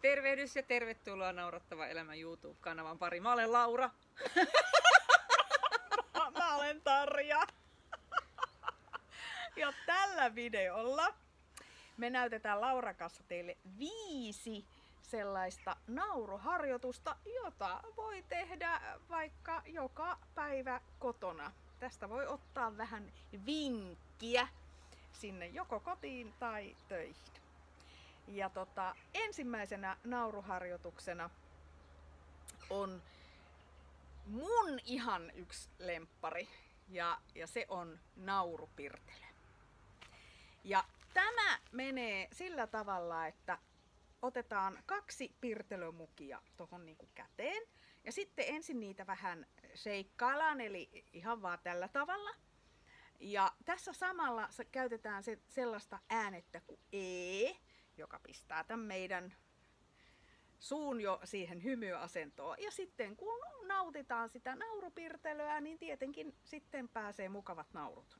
Tervehdys ja tervetuloa Naurattava elämä YouTube-kanavan pari. Mä olen Laura. Mä olen Tarja. Ja tällä videolla me näytetään Lauran kanssa teille 5 sellaista nauruharjoitusta, jota voi tehdä vaikka joka päivä kotona. Tästä voi ottaa vähän vinkkiä sinne joko kotiin tai töihin. Ja ensimmäisenä nauruharjoituksena on mun ihan yksi lemppari ja se on naurupirtelö. Ja tämä menee sillä tavalla, että otetaan 2 pirtelömukia tuohon niinku käteen ja sitten ensin niitä vähän sheikkaillaan, eli ihan vaan tällä tavalla. Ja tässä samalla käytetään sellaista äänettä kuin E, joka pistää tämän meidän suun jo siihen hymyasentoon. Ja sitten kun nautitaan sitä naurupirtelöä, niin tietenkin sitten pääsee mukavat naurut.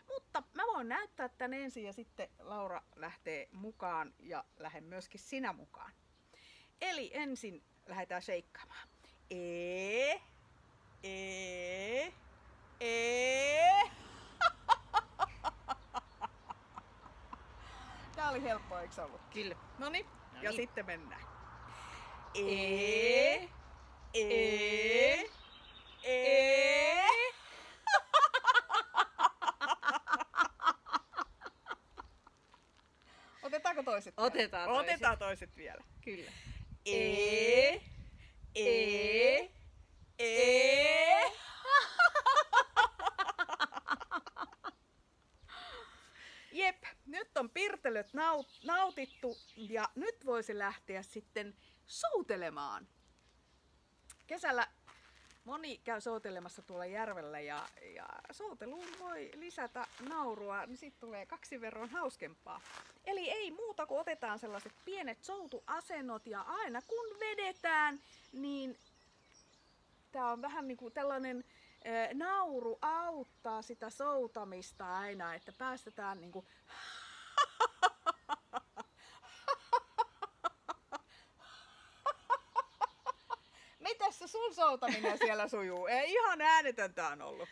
Mutta mä voin näyttää tän ensin ja sitten Laura lähtee mukaan ja lähden myöskin sinä mukaan. Eli ensin lähdetään sheikkaamaan. E, E, E. Tää oli helppoa, eikö se ollut? Kyllä. Noniin, Noniin. ja sitten mennään. E, E, E. Otetaanko toiset vielä? Otetaan toiset. Otetaan toiset vielä. Kyllä. E, E, E. Jep, nyt on pirtelöt nautittu ja nyt voisi lähteä sitten soutelemaan. Kesällä moni käy soutelemassa tuolla järvellä ja souteluun voi lisätä naurua, niin siitä tulee 2 verran hauskempaa. Eli ei muuta kuin otetaan sellaiset pienet soutuasennot ja aina kun vedetään, niin tää on vähän niinku tällainen nauru auttaa sitä soutamista aina, että päästetään niinku Mitäs se sun soutaminen siellä sujuu? Ei ihan äänetöntä on ollut.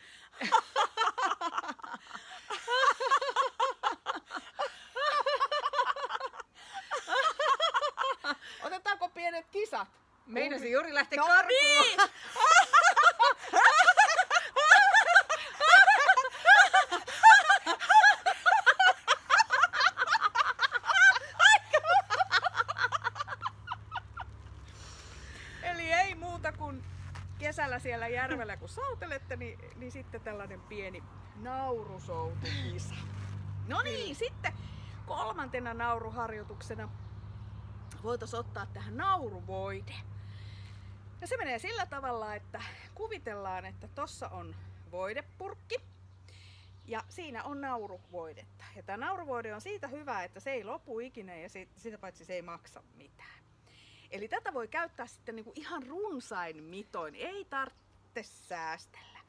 Otetaanko pienet kisat? Meinasin juuri lähteä No karkuun. niin! Eli ei muuta kuin kesällä siellä järvellä kun soutelette, niin sitten tällainen pieni naurusoutukisa. No niin, sitten 3. nauruharjoituksena voitaisiin ottaa tähän nauruvoide. Ja se menee sillä tavalla, että kuvitellaan, että tossa on voidepurkki ja siinä on nauruvoidetta. Ja tämä nauruvoide on siitä hyvä, että se ei lopu ikinä ja sitä paitsi se ei maksa mitään. Eli tätä voi käyttää sitten niinku ihan runsain mitoin, ei tarvitse säästellä.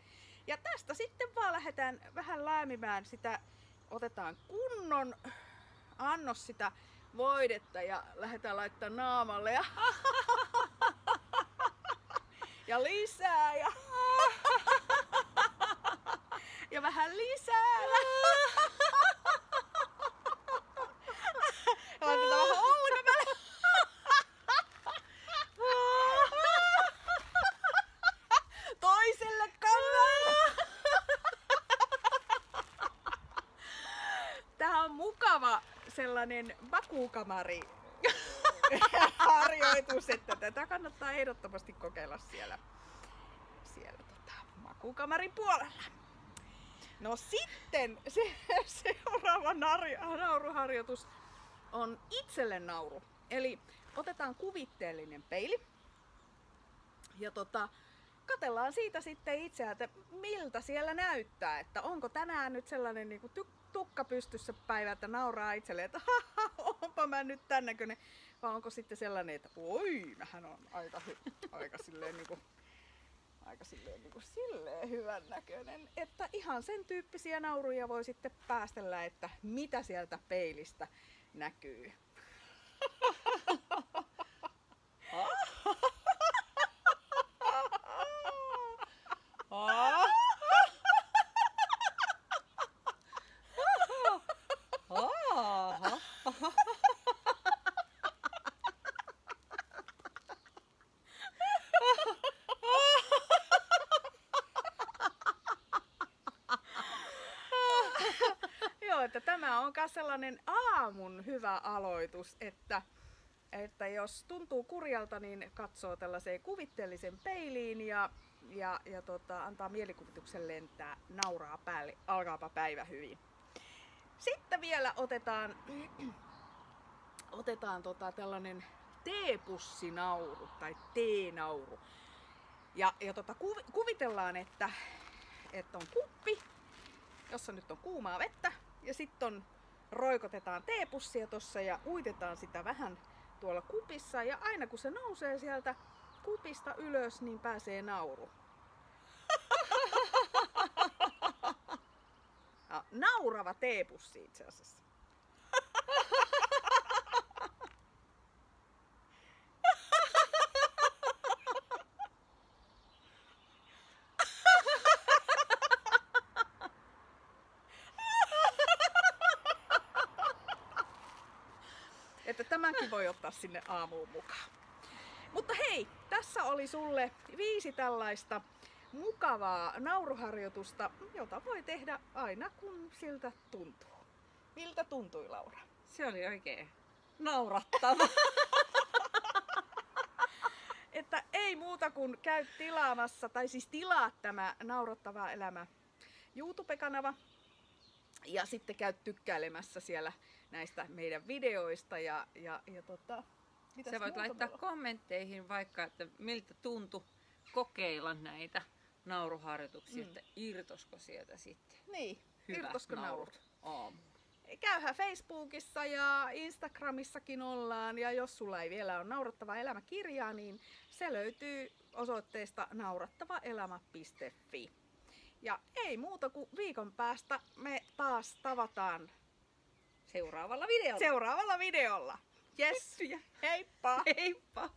Ja tästä sitten vaan lähdetään vähän läämimään sitä, otetaan kunnon annos sitä voidetta ja lähdetään laittaa naamalle ja lisää ja vähän lisää. Ja laitetaan vähän olkapäälle. Toiselle kannalle. Tää on mukava sellainen makuukamari harjoitus, että tätä kannattaa ehdottomasti kokeilla siellä makuukamarin puolella. No sitten seuraava nauruharjoitus on itselle nauru. Eli otetaan kuvitteellinen peili ja katsellaan siitä sitten itseään, että miltä siellä näyttää, että onko tänään nyt sellainen niinku tukka pystyssä päivä, että nauraa itselleen, että onpa mä nyt tän näköinen, vai onko sitten sellainen, että oi, mähän on aika silleen hyvän näköinen, että ihan sen tyyppisiä nauruja voi sitten päästellä, että mitä sieltä peilistä näkyy. on myös sellainen aamun hyvä aloitus, että jos tuntuu kurjalta, niin katsoo tällaiseen kuvitteellisen peiliin ja antaa mielikuvituksen lentää, nauraa päälle, alkaapa päivä hyvin. Sitten vielä otetaan tällainen teepussinauru tai teenauru. Ja kuvitellaan, että on kuppi, jossa nyt on kuumaa vettä, ja sitten roikotetaan teepussia tossa ja uitetaan sitä vähän tuolla kupissa, ja aina kun se nousee sieltä kupista ylös, niin pääsee nauru. Ja, naurava teepussi itse asiassa. Että tämänkin voi ottaa sinne aamuun mukaan. Mutta hei, tässä oli sulle 5 tällaista mukavaa nauruharjoitusta, jota voi tehdä aina kun siltä tuntuu. Miltä tuntui, Laura? Se oli oikein naurattava. Että ei muuta kuin käy tilaamassa, tai siis tilaa tämä Naurattava elämä YouTube-kanava. Ja sitten käy tykkäilemässä siellä näistä meidän videoista Sä voit laittaa kommentteihin vaikka, että miltä tuntui kokeilla näitä nauruharjoituksia, että irtosko sieltä sitten. Niin, hyvät irtosko naurut. aamuun. Käyhän Facebookissa ja Instagramissakin ollaan, ja jos sulla ei vielä ole Naurattava elämä -kirjaa, niin se löytyy osoitteesta naurattavaelämä.fi. Ja ei muuta kuin viikon päästä me taas tavataan Seuraavalla videolla. seuraavalla videolla. Yes. Heippa! Heippa!